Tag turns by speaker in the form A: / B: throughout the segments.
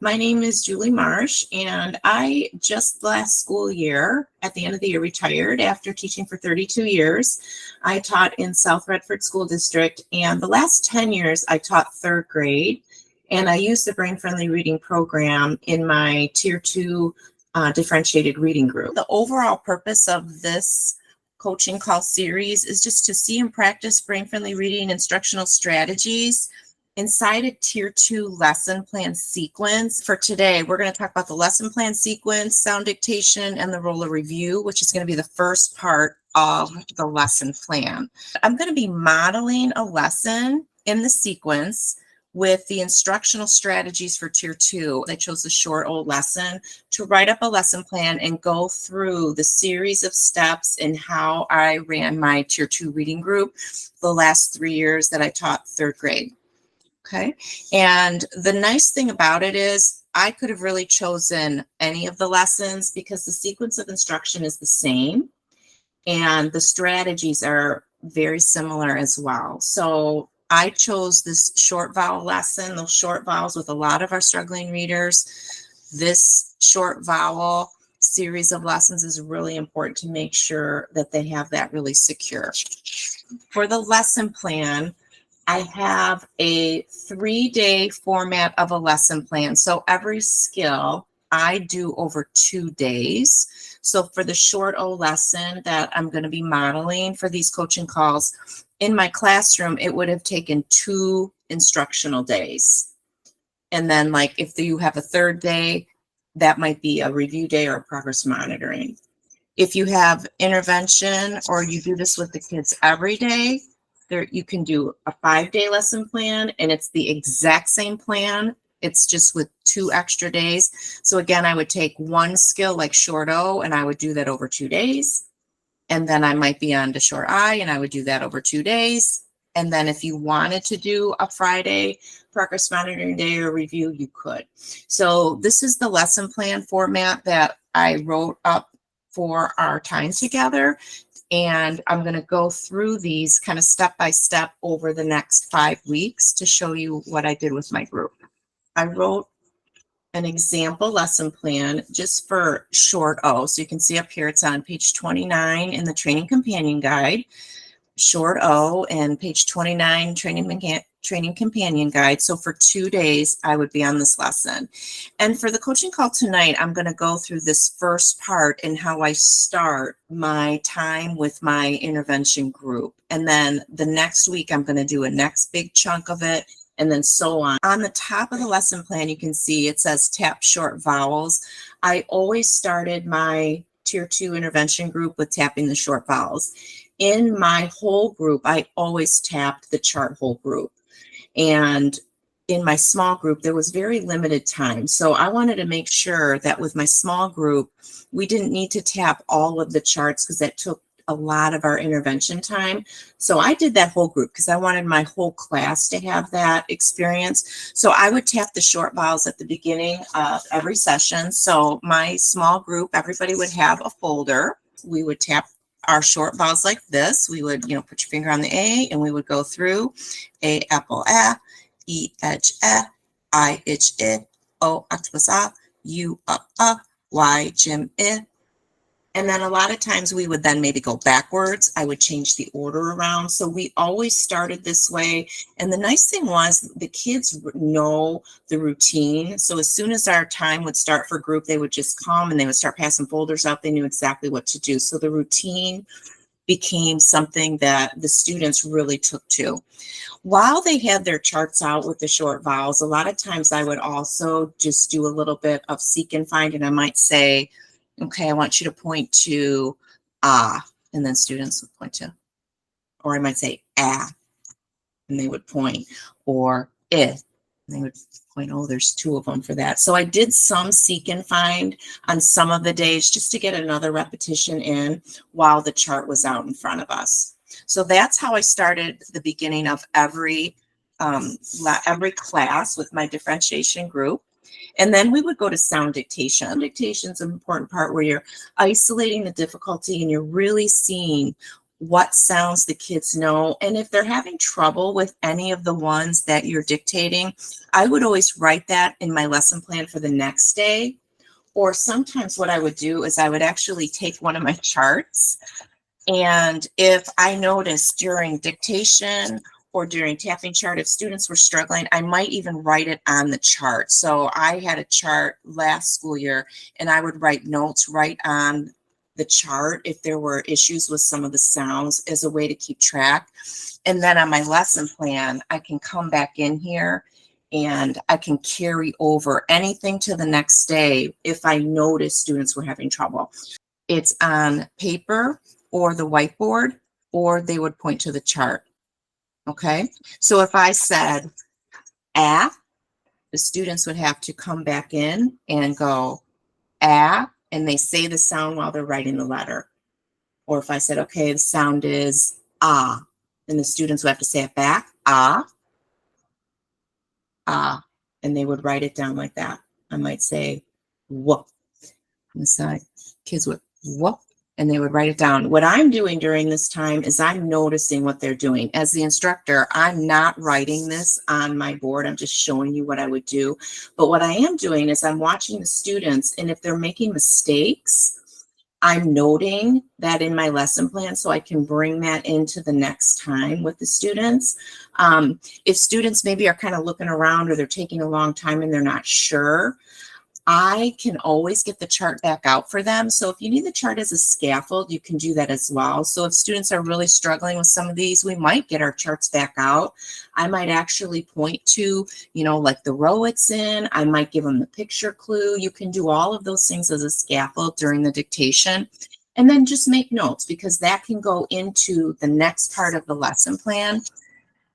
A: My name is Julie Marsh, and I just last school year, at the end of the year, retired after teaching for 32 years. I taught in South Redford School District, and the last 10 years I taught third grade, and I used the Brain Friendly Reading program in my Tier 2 differentiated reading group. The overall purpose of this coaching call series is just to see and practice brain-friendly reading instructional strategies inside a Tier 2 lesson plan sequence. For today, we're going to talk about the lesson plan sequence, sound dictation, and the role of review, which is going to be the first part of the lesson plan. I'm going to be modeling a lesson in the sequence with the instructional strategies for Tier 2. I chose a short old lesson to write up a lesson plan and go through the series of steps in how I ran my Tier 2 reading group the last 3 years that I taught third grade. Okay. And the nice thing about it is I could have really chosen any of the lessons because the sequence of instruction is the same and the strategies are very similar as well. So I chose this short vowel lesson, those short vowels with a lot of our struggling readers. This short vowel series of lessons is really important to make sure that they have that really secure. For the lesson plan, I have a 3-day format of a lesson plan. So every skill I do over 2 days. So for the short O lesson that I'm going to be modeling for these coaching calls, in my classroom, it would have taken 2 instructional days. And then like if you have a third day, that might be a review day or progress monitoring. If you have intervention or you do this with the kids every day, there you can do a 5-day lesson plan and it's the exact same plan. It's just with 2 extra days. So again, I would take one skill like short O and I would do that over 2 days. And then I might be on to short I and I would do that over 2 days. And then if you wanted to do a Friday progress monitoring day or review, you could. So this is the lesson plan format that I wrote up for our time together. And I'm going to go through these kind of step by step over the next 5 weeks to show you what I did with my group. I wrote an example lesson plan just for short O. So you can see up here, it's on page 29 in the training companion guide, short O, and page 29 training companion guide. So for 2 days, I would be on this lesson. And for the coaching call tonight, I'm going to go through this first part and how I start my time with my intervention group. And then the next week, I'm going to do a next big chunk of it, and then so on. On the top of the lesson plan, you can see it says tap short vowels. I always started my Tier 2 intervention group with tapping the short vowels. In my whole group, I always tapped the chart whole group. And in my small group, there was very limited time. So I wanted to make sure that with my small group, we didn't need to tap all of the charts because that took a lot of our intervention time. So I did that whole group because I wanted my whole class to have that experience. So I would tap the short vowels at the beginning of every session. So my small group, everybody would have a folder. We would tap our short vowels like this. We would, put your finger on the A and we would go through A, apple, A, E, H, E, I, H, I, O, octopus, A, U, Y, Jim, I. And then a lot of times we would then maybe go backwards. I would change the order around. So we always started this way. And the nice thing was the kids know the routine. So as soon as our time would start for group, they would just come and they would start passing folders out. They knew exactly what to do. So the routine became something that the students really took to. While they had their charts out with the short vowels, a lot of times I would also just do a little bit of seek and find. And I might say, okay, I want you to point to and then students would point to, or I might say and they would point, or and they would point, oh, there's 2 of them for that. So I did some seek and find on some of the days just to get another repetition in while the chart was out in front of us. So that's how I started the beginning of every class with my differentiation group. And then we would go to sound dictation. Dictation is an important part where you're isolating the difficulty and you're really seeing what sounds the kids know. And if they're having trouble with any of the ones that you're dictating, I would always write that in my lesson plan for the next day. Or sometimes what I would do is I would actually take one of my charts, and if I noticed during dictation or during tapping chart, if students were struggling, I might even write it on the chart. So I had a chart last school year, and I would write notes right on the chart if there were issues with some of the sounds as a way to keep track. And then on my lesson plan, I can come back in here and I can carry over anything to the next day if I notice students were having trouble. It's on paper or the whiteboard, or they would point to the chart. Okay, so if I said ah, the students would have to come back in and go ah, and they say the sound while they're writing the letter. Or if I said, okay, the sound is ah, then the students would have to say it back, ah, ah, and they would write it down like that. I might say whoop, and the side kids would whoop, and they would write it down. What I'm doing during this time is I'm noticing what they're doing. As the instructor, I'm not writing this on my board. I'm just showing you what I would do. But what I am doing is I'm watching the students, and if they're making mistakes, I'm noting that in my lesson plan so I can bring that into the next time with the students. If students maybe are kind of looking around or they're taking a long time and they're not sure, I can always get the chart back out for them. So if you need the chart as a scaffold, you can do that as well. So if students are really struggling with some of these, we might get our charts back out. I might actually point to, like the row it's in. I might give them the picture clue. You can do all of those things as a scaffold during the dictation. And then just make notes, because that can go into the next part of the lesson plan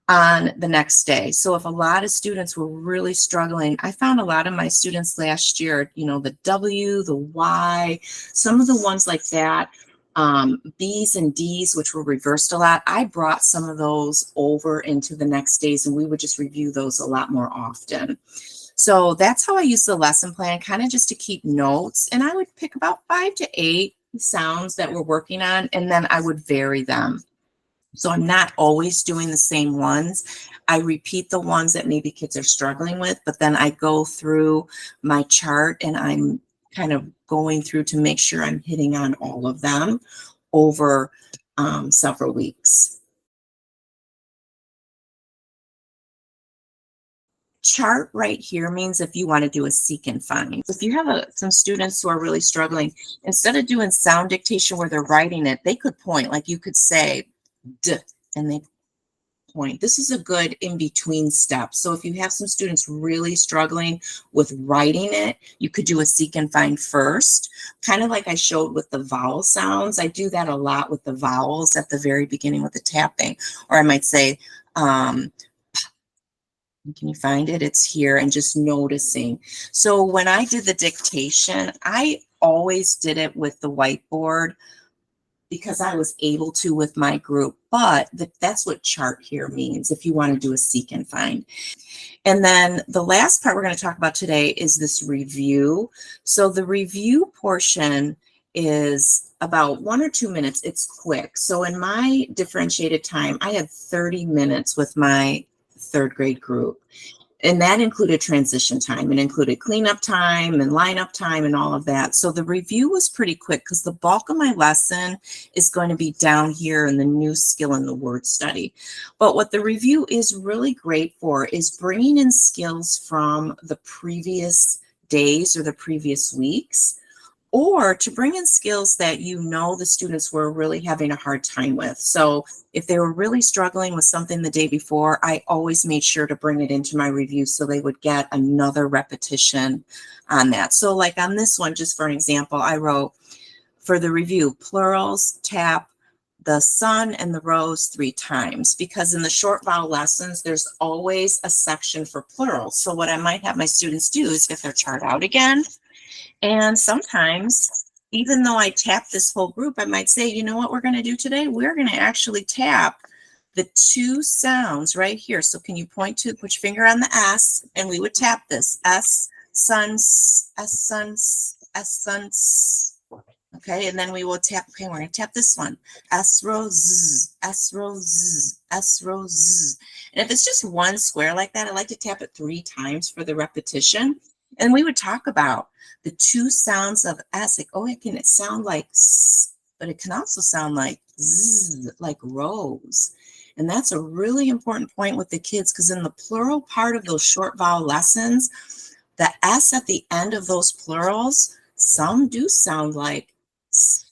A: on the next day. So if a lot of students were really struggling, I found a lot of my students last year, the W, the Y, some of the ones like that, B's and D's, which were reversed a lot, I brought some of those over into the next days, and we would just review those a lot more often. So that's how I use the lesson plan, kind of just to keep notes. And I would pick about 5 to 8 sounds that we're working on, and then I would vary them. So I'm not always doing the same ones. I repeat the ones that maybe kids are struggling with, but then I go through my chart and I'm kind of going through to make sure I'm hitting on all of them over several weeks. Chart right here means if you want to do a seek and find. If you have some students who are really struggling, instead of doing sound dictation where they're writing it, they could point, like you could say D, and they point. This is a good in-between step. So if you have some students really struggling with writing it, you could do a seek and find first, kind of like I showed with the vowel sounds. I do that a lot with the vowels at the very beginning with the tapping. Or I might say, can you find it? It's here, and just noticing. So when I did the dictation, I always did it with the whiteboard because I was able to with my group, but that's what chart here means if you want to do a seek and find. And then the last part we're going to talk about today is this review. So the review portion is about 1 or 2 minutes. It's quick. So in my differentiated time, I had 30 minutes with my 3rd grade group. And that included transition time. It included cleanup time and lineup time and all of that. So the review was pretty quick because the bulk of my lesson is going to be down here in the new skill in the word study. But what the review is really great for is bringing in skills from the previous days or the previous weeks, or to bring in skills that the students were really having a hard time with. So if they were really struggling with something the day before, I always made sure to bring it into my review so they would get another repetition on that. So like on this one, just for an example, I wrote for the review, plurals, tap the sun and the rose 3 times, because in the short vowel lessons, there's always a section for plurals. So what I might have my students do is get their chart out again. And sometimes, even though I tap this whole group, I might say, you know what we're going to do today? We're going to actually tap the 2 sounds right here. So can you put your finger on the S, and we would tap this S, suns, S, suns, S, suns. Okay, and then we will tap, okay, we're gonna tap this one. S row Z, S row Z, S row Z. And if it's just one square like that, I like to tap it 3 times for the repetition. And we would talk about the 2 sounds of S, like, oh, it can sound like S, but it can also sound like Z, like rose. And that's a really important point with the kids, because in the plural part of those short vowel lessons, the S at the end of those plurals, some do sound like S,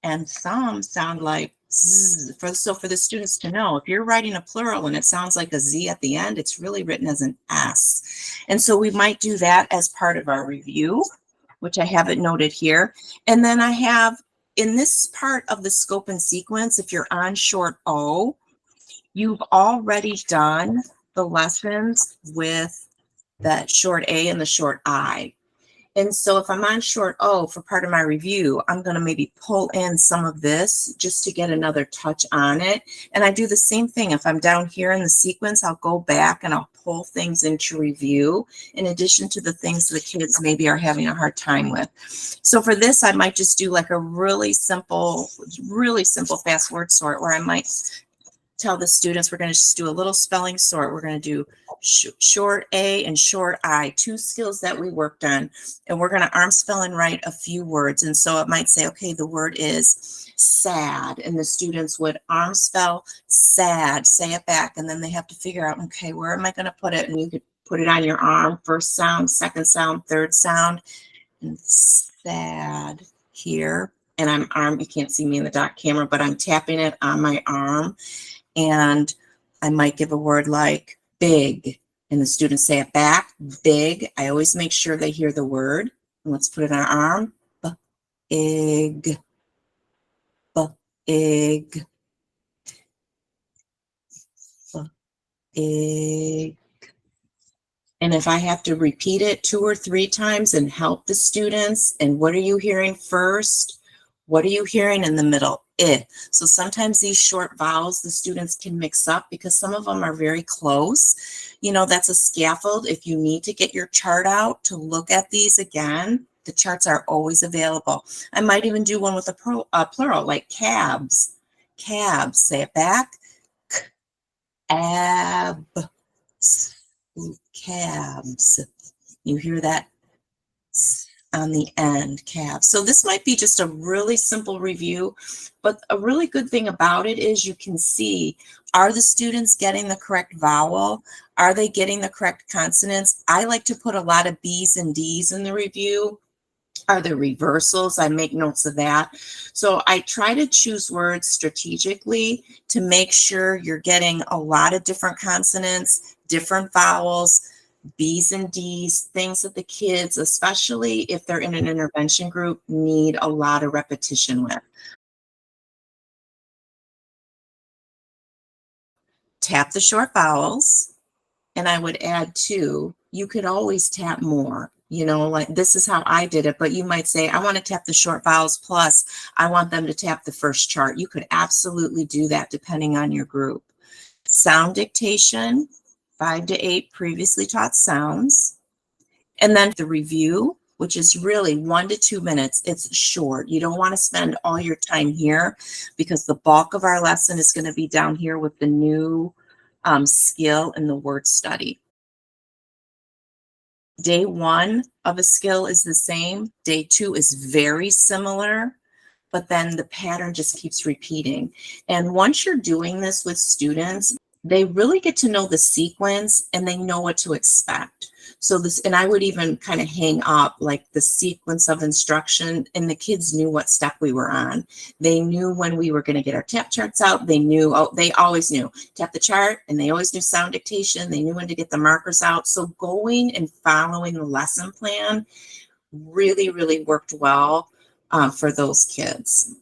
A: and some sound like Z. So for the students to know, if you're writing a plural and it sounds like a Z at the end, it's really written as an S. And so we might do that as part of our review, which I have it noted here. And then I have in this part of the scope and sequence, if you're on short O, you've already done the lessons with that short A and the short I. And so if I'm on short O for part of my review, I'm going to maybe pull in some of this just to get another touch on it. And I do the same thing. If I'm down here in the sequence, I'll go back and I'll pull things into review in addition to the things the kids maybe are having a hard time with. So for this, I might just do like a really simple fast word sort, where I might tell the students we're going to just do a little spelling sort. We're going to do short A and short I, 2 skills that we worked on, and we're going to arm spell and write a few words. And so it might say, okay, the word is sad, and the students would arm spell sad, say it back, and then they have to figure out, okay, where am I going to put it? And you could put it on your arm, first sound, second sound, third sound, and sad here. And you can't see me in the dock camera, but I'm tapping it on my arm. And I might give a word like big, and the students say it back, big. I always make sure they hear the word. And let's put it on our arm. Big, big, big. And if I have to repeat it 2 or 3 times and help the students, and what are you hearing first? What are you hearing in the middle? So sometimes these short vowels the students can mix up because some of them are very close. You know, that's a scaffold. If you need to get your chart out to look at these again, the charts are always available. I might even do one with a plural, like cabs. Cabs, say it back. Cabs. Cabs. You hear that on the end, calves. So this might be just a really simple review, but a really good thing about it is you can see, are the students getting the correct vowel? Are they getting the correct consonants? I like to put a lot of B's and D's in the review. Are there reversals? I make notes of that. So I try to choose words strategically to make sure you're getting a lot of different consonants, different vowels, B's and D's, things that the kids, especially if they're in an intervention group, need a lot of repetition with. Tap the short vowels, and I would add 2. You could always tap more, you know, like this is how I did it, but you might say, I want to tap the short vowels plus I want them to tap the first chart. You could absolutely do that depending on your group. Sound dictation, 5 to 8 previously taught sounds. And then the review, which is really 1 to 2 minutes. It's short. You don't want to spend all your time here because the bulk of our lesson is going to be down here with the new skill and the word study. Day 1 of a skill is the same. Day 2 is very similar, but then the pattern just keeps repeating. And once you're doing this with students, they really get to know the sequence and they know what to expect. So this, and I would even kind of hang up like the sequence of instruction, and the kids knew what step we were on. They knew when we were going to get our tap charts out. They knew, they always knew tap the chart, and they always knew sound dictation. They knew when to get the markers out. So going and following the lesson plan really, really worked well for those kids.